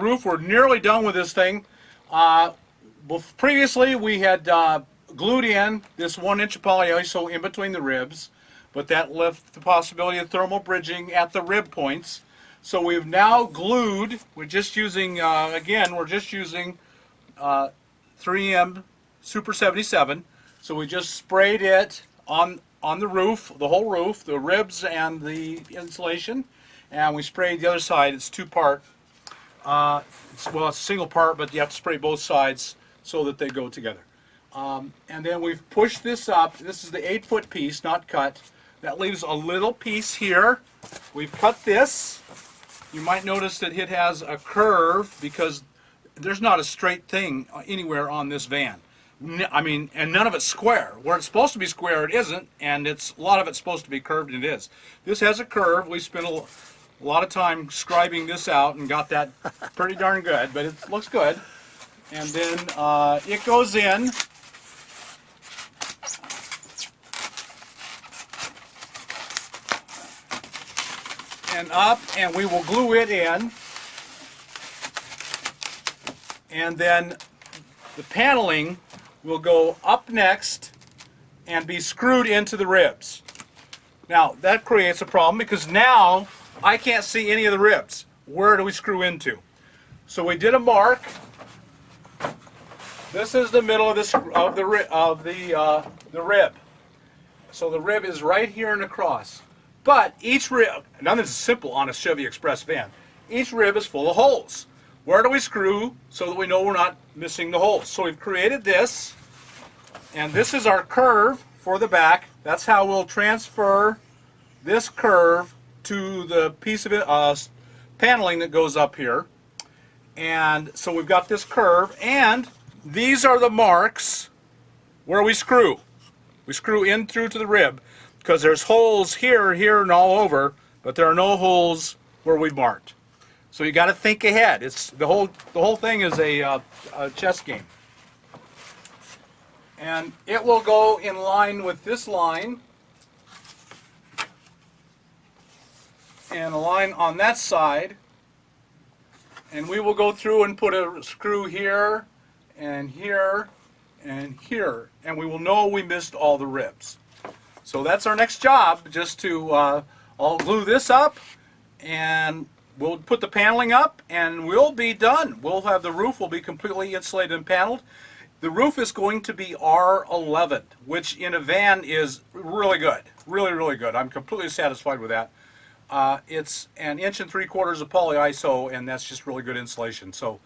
Roof, we're nearly done with this thing. Previously we had glued in this 1 inch of polyiso in between the ribs, but that left the possibility of thermal bridging at the rib points. So we've now glued, we're just using, again, we're just using 3M Super 77. So we just sprayed it on the roof, the whole roof, the ribs and the insulation, and we sprayed the other side. It's two-part. It's a single part, but you have to spray both sides so that they go together. And then we've pushed this up. This is the 8-foot piece, not cut. That leaves a little piece here. We've cut this. You might notice that it has a curve because there's not a straight thing anywhere on this van. I mean, and none of it's square. Where it's supposed to be square, it isn't, and a lot of it's supposed to be curved, and it is. This has a curve. We spent a lot of time scribing this out and got that pretty darn good, but it looks good. And then it goes in. And up, and we will glue it in. And then the paneling will go up next and be screwed into the ribs. Now that creates a problem because now I can't see any of the ribs. Where do we screw into? So we did a mark. This is the middle of the rib. So the rib is right here and across. But each rib, nothing's simple on a Chevy Express van. Each rib is full of holes. Where do we screw so that we know we're not missing the holes? So we've created this, and this is our curve for the back. That's how we'll transfer this curve to the piece of it, paneling that goes up here. And so we've got this curve, and these are the marks where we screw. We screw in through to the rib because there's holes here, here, and all over, but there are no holes where we've marked. So you got to think ahead. It's the whole thing is a chess game, and it will go in line with this line and a line on that side, and we will go through and put a screw here and here and here, and we will know we missed all the ribs. So that's our next job, just to I'll glue this up, and we'll put the paneling up, and we'll be done. We'll have the roof will be completely insulated and paneled. The roof is going to be R11, which in a van is really good, really, really good. I'm completely satisfied with that. It's 1 3/4 inches of polyiso, and that's just really good insulation. So,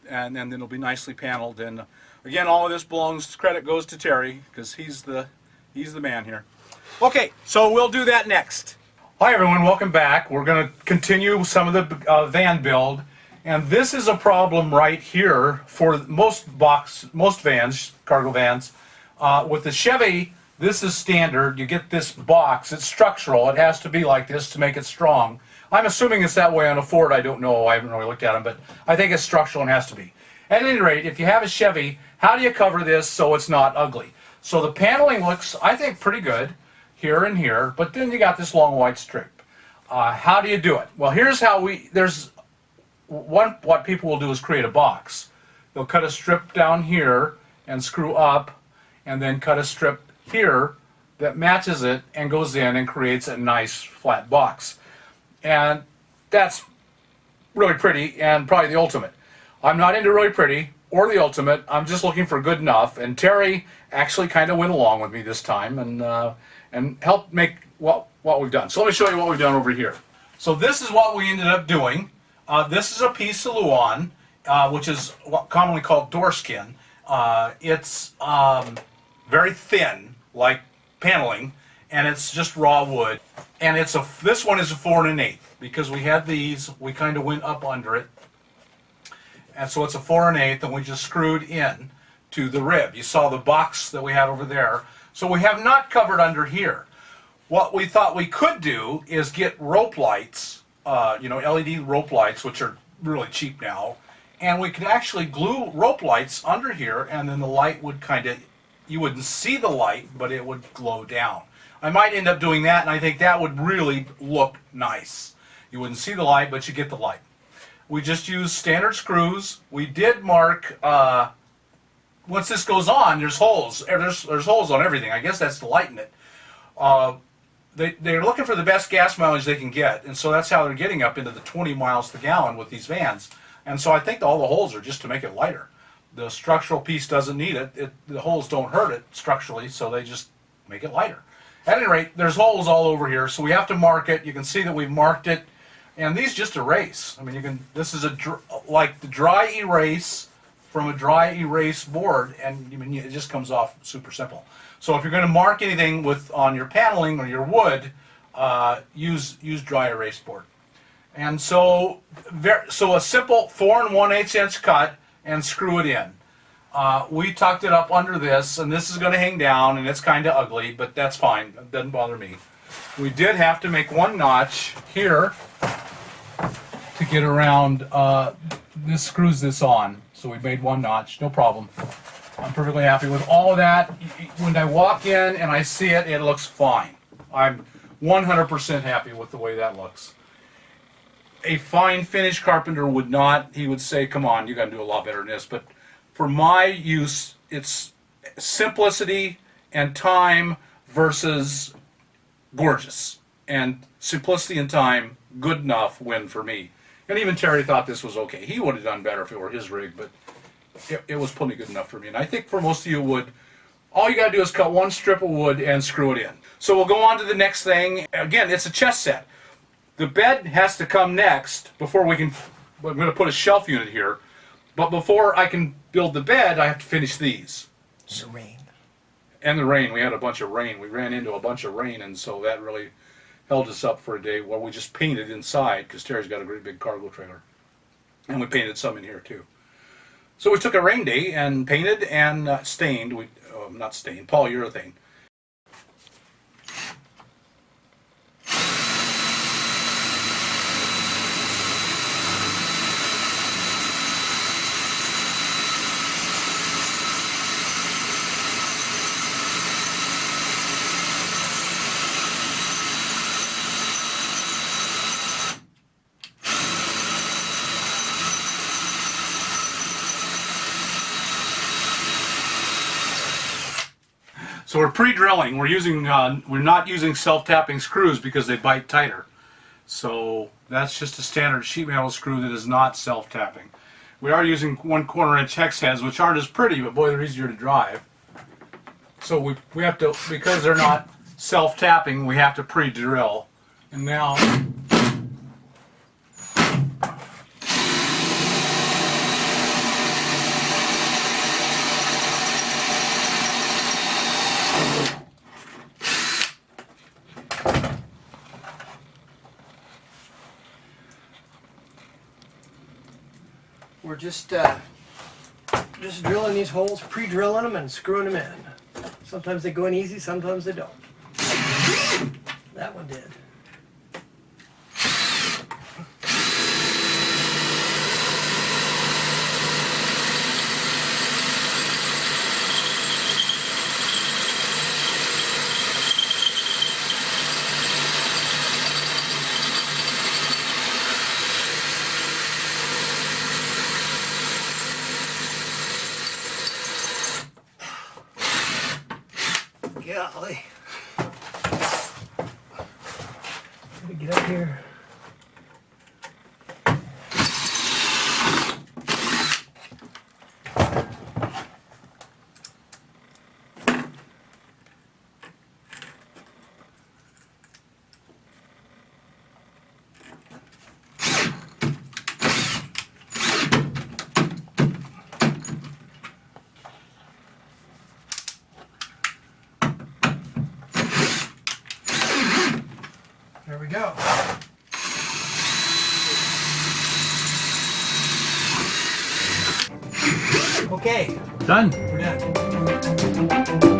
and then it'll be nicely paneled. And again, all of this credit goes to Terry because he's the man here. Okay, so we'll do that next. Hi everyone, welcome back. We're going to continue some of the van build, and this is a problem right here for most vans, cargo vans. With the Chevy, this is standard. You get this box. It's structural. It has to be like this to make it strong. I'm assuming it's that way on a Ford. I don't know. I haven't really looked at them, but I think it's structural and has to be. At any rate, if you have a Chevy, how do you cover this so it's not ugly? So the paneling looks, I think, pretty good here and here, but then you got this long white strip. How do you do it? Well, here's how what people will do is create a box. They'll cut a strip down here and screw up, and then cut a strip here that matches it and goes in and creates a nice flat box. And that's really pretty and probably the ultimate. I'm not into really pretty or the ultimate. I'm just looking for good enough, and Terry actually kind of went along with me this time and helped make what we've done. So let me show you what we've done over here. So this is what we ended up doing. This is a piece of Luan, which is commonly called door skin. It's very thin, like paneling, and it's just raw wood. And this one is a 4 1/8 because we had these. We kind of went up under it, and so it's a 4 1/8, and we just screwed in to the rib. You saw the box that we had over there. So we have not covered under here. What we thought we could do is get rope lights, LED rope lights, which are really cheap now, and we could actually glue rope lights under here, and then the light would you wouldn't see the light, but it would glow down. I might end up doing that, and I think that would really look nice. You wouldn't see the light, but you get the light. We just use standard screws. We did mark, once this goes on, there's holes. There's holes on everything. I guess that's to lighten it. They're looking for the best gas mileage they can get, and so that's how they're getting up into the 20 miles per gallon with these vans. And so I think all the holes are just to make it lighter. The structural piece doesn't need it. The holes don't hurt it structurally, so they just make it lighter. At any rate, there's holes all over here, so we have to mark it. You can see that we've marked it, and these just erase. I mean, this is like the dry erase from a dry erase board, and I mean, it just comes off super simple. So if you're going to mark anything on your paneling or your wood, use dry erase board. And so a simple 4 1/8 inch cut and screw it in. We tucked it up under this, and this is going to hang down, and it's kind of ugly, but that's fine. It doesn't bother me. We did have to make one notch here to get around. This screws this on, so we made one notch, no problem. I'm perfectly happy with all of that. When I walk in and I see it, it looks fine. I'm 100% happy with the way that looks. A fine finish carpenter would not, he would say, come on, you got to do a lot better than this. But for my use, it's simplicity and time versus gorgeous. And simplicity and time, good enough win for me. And even Terry thought this was okay. He would have done better if it were his rig, but it was plenty good enough for me. And I think for most of you would, all you got to do is cut one strip of wood and screw it in. So we'll go on to the next thing. Again, it's a chest set. The bed has to come next before we can, I'm going to put a shelf unit here, but before I can build the bed, I have to finish these. The rain. And the rain. We had a bunch of rain. We ran into a bunch of rain, and so that really held us up for a day while we just painted inside, because Terry's got a great big cargo trailer. And we painted some in here too. So we took a rain day and painted and stained, not stained, polyurethane. So we're pre-drilling. We're not using self-tapping screws because they bite tighter. So that's just a standard sheet metal screw that is not self-tapping. We are using 1/4 inch hex heads, which aren't as pretty, but boy, they're easier to drive. So we have to, because they're not self-tapping, we have to pre-drill. And now we're just drilling these holes, pre-drilling them and screwing them in. Sometimes they go in easy, sometimes they don't. That one did. Golly. Gotta get up here. There we go. Okay. done. We're done.